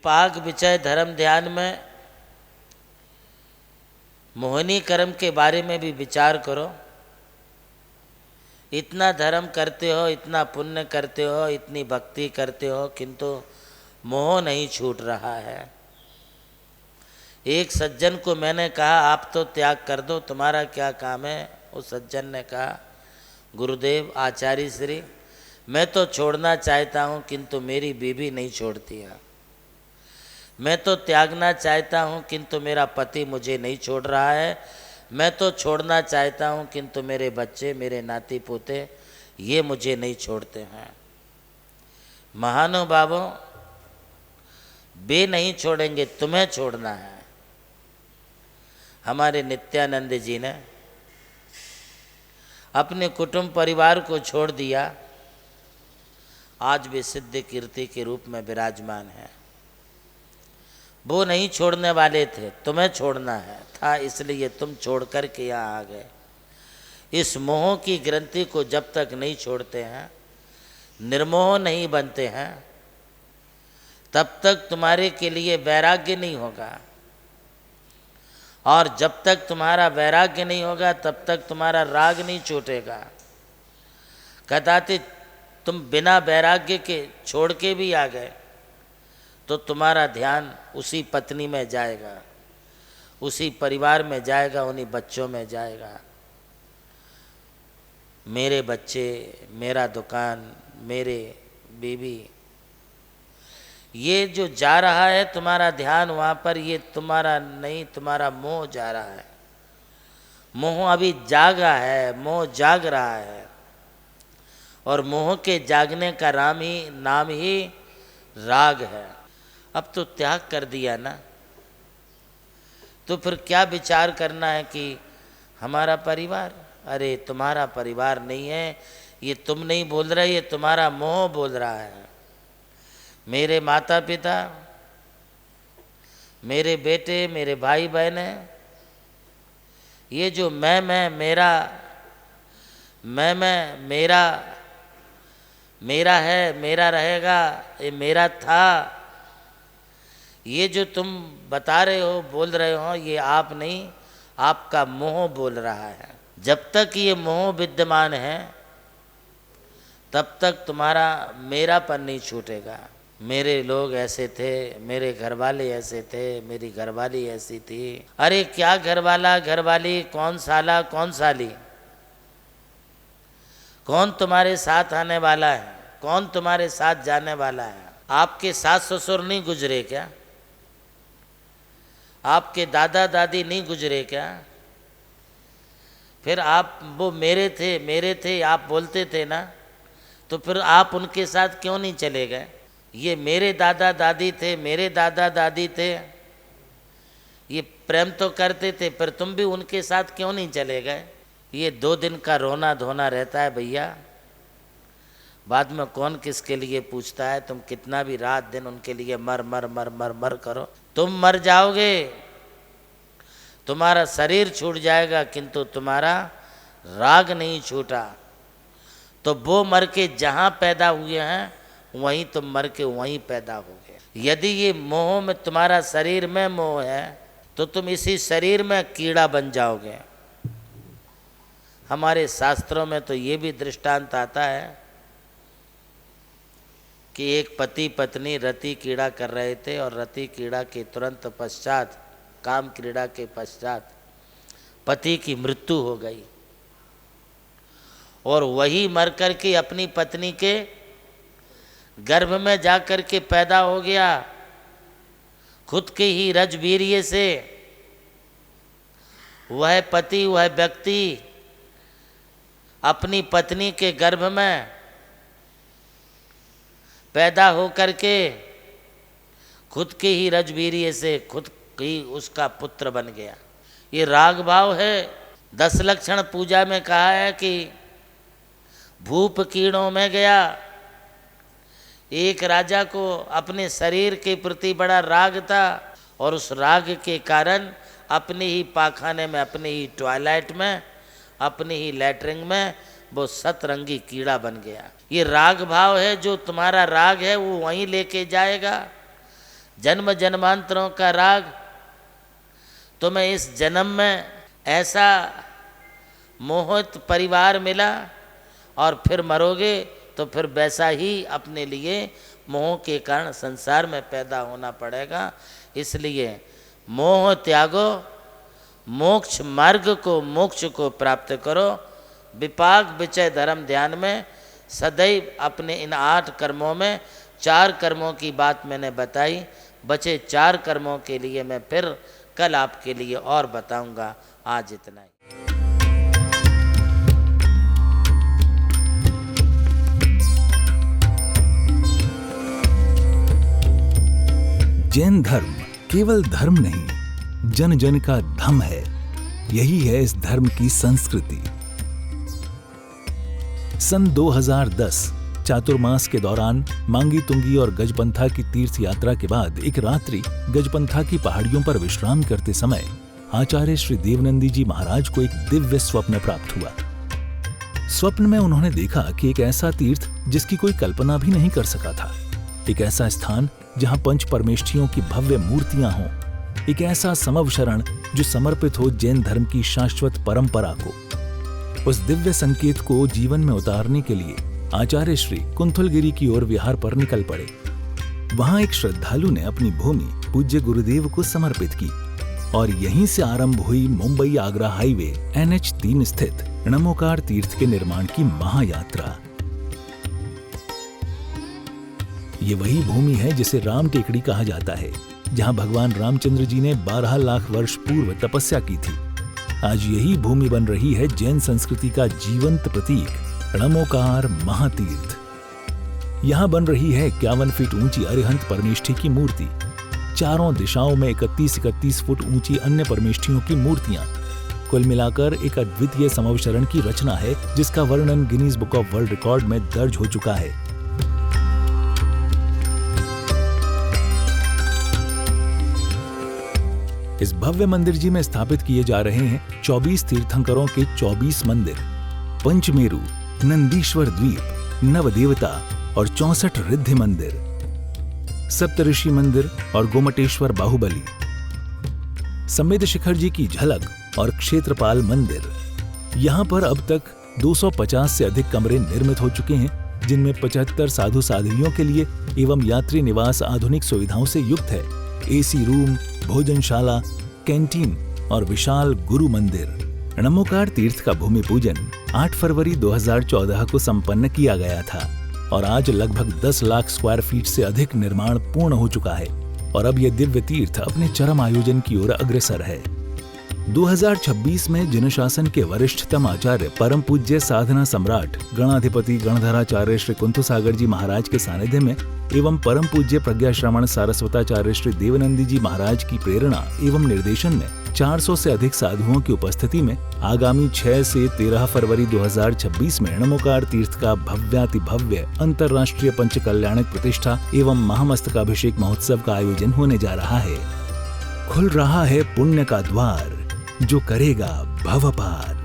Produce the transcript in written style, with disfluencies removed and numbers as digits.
विपाक विचय धर्म ध्यान में मोहिनी कर्म के बारे में भी विचार करो। इतना धर्म करते हो, इतना पुण्य करते हो, इतनी भक्ति करते हो, किंतु मोह नहीं छूट रहा है। एक सज्जन को मैंने कहा आप तो त्याग कर दो, तुम्हारा क्या काम है। उस सज्जन ने कहा गुरुदेव आचार्य श्री, मैं तो छोड़ना चाहता हूँ किंतु मेरी बीवी नहीं छोड़ती है। मैं तो त्यागना चाहता हूँ किंतु मेरा पति मुझे नहीं छोड़ रहा है। मैं तो छोड़ना चाहता हूँ किंतु मेरे बच्चे, मेरे नाती पोते ये मुझे नहीं छोड़ते हैं। महानुभावों, वे नहीं छोड़ेंगे, तुम्हें छोड़ना है। हमारे नित्यानंद जी ने अपने कुटुंब परिवार को छोड़ दिया, आज वे सिद्ध कीर्ति के रूप में विराजमान है। वो नहीं छोड़ने वाले थे, तुम्हें छोड़ना है था, इसलिए तुम छोड़ कर के यहाँ आ गए। इस मोह की ग्रंथि को जब तक नहीं छोड़ते हैं, निर्मोह नहीं बनते हैं, तब तक तुम्हारे के लिए वैराग्य नहीं होगा। और जब तक तुम्हारा वैराग्य नहीं होगा तब तक तुम्हारा राग नहीं छूटेगा। कदाचित तुम बिना वैराग्य के छोड़ के भी आ गए तो तुम्हारा ध्यान उसी पत्नी में जाएगा, उसी परिवार में जाएगा, उन्हीं बच्चों में जाएगा। मेरे बच्चे, मेरा दुकान, मेरे बीवी, ये जो जा रहा है तुम्हारा ध्यान वहाँ पर, ये तुम्हारा नहीं, तुम्हारा मोह जा रहा है। मोह अभी जागा है, मोह जाग रहा है, और मोह के जागने का नाम ही राग है। अब तो त्याग कर दिया ना, तो फिर क्या विचार करना है कि हमारा परिवार, अरे तुम्हारा परिवार नहीं है, ये तुम नहीं बोल रहे, ये तुम्हारा मोह बोल रहा है। मेरे माता पिता, मेरे बेटे, मेरे भाई बहने, ये जो मैं मेरा, मैं मेरा है, मेरा रहेगा, ये मेरा था, ये जो तुम बता रहे हो, बोल रहे हो, ये आप नहीं, आपका मोह बोल रहा है। जब तक ये मोह विद्यमान है तब तक तुम्हारा मेरापन नहीं छूटेगा। मेरे लोग ऐसे थे, मेरे घरवाले ऐसे थे, मेरी घरवाली ऐसी थी। अरे क्या घरवाला घरवाली, कौन साला कौन साली, कौन तुम्हारे साथ आने वाला है, कौन तुम्हारे साथ जाने वाला है। आपके सास ससुर नहीं गुजरे क्या? आपके दादा दादी नहीं गुजरे क्या? फिर आप वो मेरे थे आप बोलते थे ना, तो फिर आप उनके साथ क्यों नहीं चले गए? ये मेरे दादा दादी थे, मेरे दादा दादी थे, ये प्रेम तो करते थे, पर तुम भी उनके साथ क्यों नहीं चले गए? ये 2 दिन का रोना धोना रहता है भैया, बाद में कौन किसके लिए पूछता है। तुम कितना भी रात दिन उनके लिए मर मर मर मर मर करो, तुम मर जाओगे, तुम्हारा शरीर छूट जाएगा किंतु तुम्हारा राग नहीं छूटा। तो वो मर के जहाँ पैदा हुए हैं वहीं तुम मर के वहीं पैदा होगे। यदि ये मोह में, तुम्हारा शरीर में मोह है, तो तुम इसी शरीर में कीड़ा बन जाओगे। हमारे शास्त्रों में तो ये भी दृष्टांत आता है कि एक पति पत्नी रति क्रीड़ा कर रहे थे, और रति क्रीड़ा के तुरंत पश्चात, काम क्रीड़ा के पश्चात पति की मृत्यु हो गई, और वही मर कर के अपनी पत्नी के गर्भ में जाकर के पैदा हो गया। खुद के ही रजवीर्य से वह पति, वह व्यक्ति अपनी पत्नी के गर्भ में पैदा हो करके खुद के ही रजवीर्य से खुद ही उसका पुत्र बन गया। ये राग भाव है। 10 लक्षण पूजा में कहा है कि भूप कीड़ों में गया। एक राजा को अपने शरीर के प्रति बड़ा राग था, और उस राग के कारण अपने ही पाखाने में, अपने ही टॉयलेट में, अपने ही लैट्रिन में वो सतरंगी कीड़ा बन गया। ये राग भाव है। जो तुम्हारा राग है वो वहीं लेके जाएगा। जन्म जन्मांतरों का राग, तुम्हें इस जन्म में ऐसा मोहित परिवार मिला और फिर मरोगे तो फिर वैसा ही अपने लिए मोह के कारण संसार में पैदा होना पड़ेगा। इसलिए मोह त्यागो, मोक्ष मार्ग को, मोक्ष को प्राप्त करो। विपाक विचय धर्म ध्यान में सदैव अपने इन 8 कर्मों में 4 कर्मों की बात मैंने बताई, बचे 4 कर्मों के लिए मैं फिर कल आपके लिए और बताऊंगा। आज इतना ही। जैन धर्म केवल धर्म नहीं, जन जन का धम है। यही है इस धर्म की संस्कृति। सन 2010 चातुर्मास के दौरान मांगी तुंगी और गजपंथा की तीर्थ यात्रा के बाद एक रात्रि गजपंथा की पहाड़ियों पर विश्राम करते समय आचार्य श्री देवनंदी जी महाराज को एक दिव्य स्वप्न प्राप्त हुआ। स्वप्न में उन्होंने देखा कि एक ऐसा तीर्थ जिसकी कोई कल्पना भी नहीं कर सका था, एक ऐसा स्थान जहां पंच परमेष्ठियों की भव्य मूर्तियां हों, एक ऐसा समव शरण जो समर्पित हो जैन धर्म की शाश्वत परंपरा को। उस दिव्य संकेत को जीवन में उतारने के लिए आचार्य श्री कुंथलगिरी की ओर विहार पर निकल पड़े। वहां एक श्रद्धालु ने अपनी भूमि पूज्य गुरुदेव को समर्पित की और यहीं से आरंभ हुई मुंबई आगरा हाईवे NH3 स्थित णमोकार तीर्थ के निर्माण की महायात्रा। ये वही भूमि है जिसे राम टेकड़ी कहा जाता है, जहां भगवान रामचंद्र जी ने 12 लाख वर्ष पूर्व तपस्या की थी। आज यही भूमि बन रही है जैन संस्कृति का जीवंत प्रतीक णमोकार महातीर्थ। यहां बन रही है 51 फीट ऊंची अरिहंत परमेष्ठी की मूर्ति, चारों दिशाओं में 31-31 फुट ऊंची अन्य परमेष्ठियों की मूर्तियां। कुल मिलाकर एक अद्वितीय समवशरण की रचना है जिसका वर्णन Guinness book of world record में दर्ज हो चुका है। इस भव्य मंदिर जी में स्थापित किए जा रहे हैं 24 तीर्थंकरों के 24 मंदिर, पंचमेरु, नंदीश्वर द्वीप, नवदेवता और 64 रिद्धि मंदिर, सप्तऋषि मंदिर और गोमटेश्वर बाहुबली, संवेद शिखर जी की झलक और क्षेत्रपाल मंदिर। यहाँ पर अब तक 250 से अधिक कमरे निर्मित हो चुके हैं, जिनमें 75 साधु साध्वियों के लिए एवं यात्री निवास आधुनिक सुविधाओं से युक्त है। AC रूम, भोजनशाला, कैंटीन और विशाल गुरु मंदिर। णमोकार तीर्थ का भूमि पूजन 8 फरवरी 2014 को संपन्न किया गया था और आज लगभग 10 लाख स्क्वायर फीट से अधिक निर्माण पूर्ण हो चुका है और अब यह दिव्य तीर्थ अपने चरम आयोजन की ओर अग्रसर है। 2026 में जिन शासन के वरिष्ठतम आचार्य परम पूज्य साधना सम्राट गणाधिपति गणधराचार्य श्री कुंथु सागर जी महाराज के सानिध्य में एवं परम पूज्य प्रज्ञा श्रवण सारस्वताचार्य श्री देवनंदी जी महाराज की प्रेरणा एवं निर्देशन में 400 से अधिक साधुओं की उपस्थिति में आगामी 6 से 13 फरवरी 2026 में णमोकार तीर्थ का भव्याति भव्य अंतर्राष्ट्रीय पंच कल्याणक प्रतिष्ठा एवं महामस्तकाभिषेक महोत्सव का आयोजन होने जा रहा है। खुल रहा है पुण्य का द्वार, जो करेगा भव पार।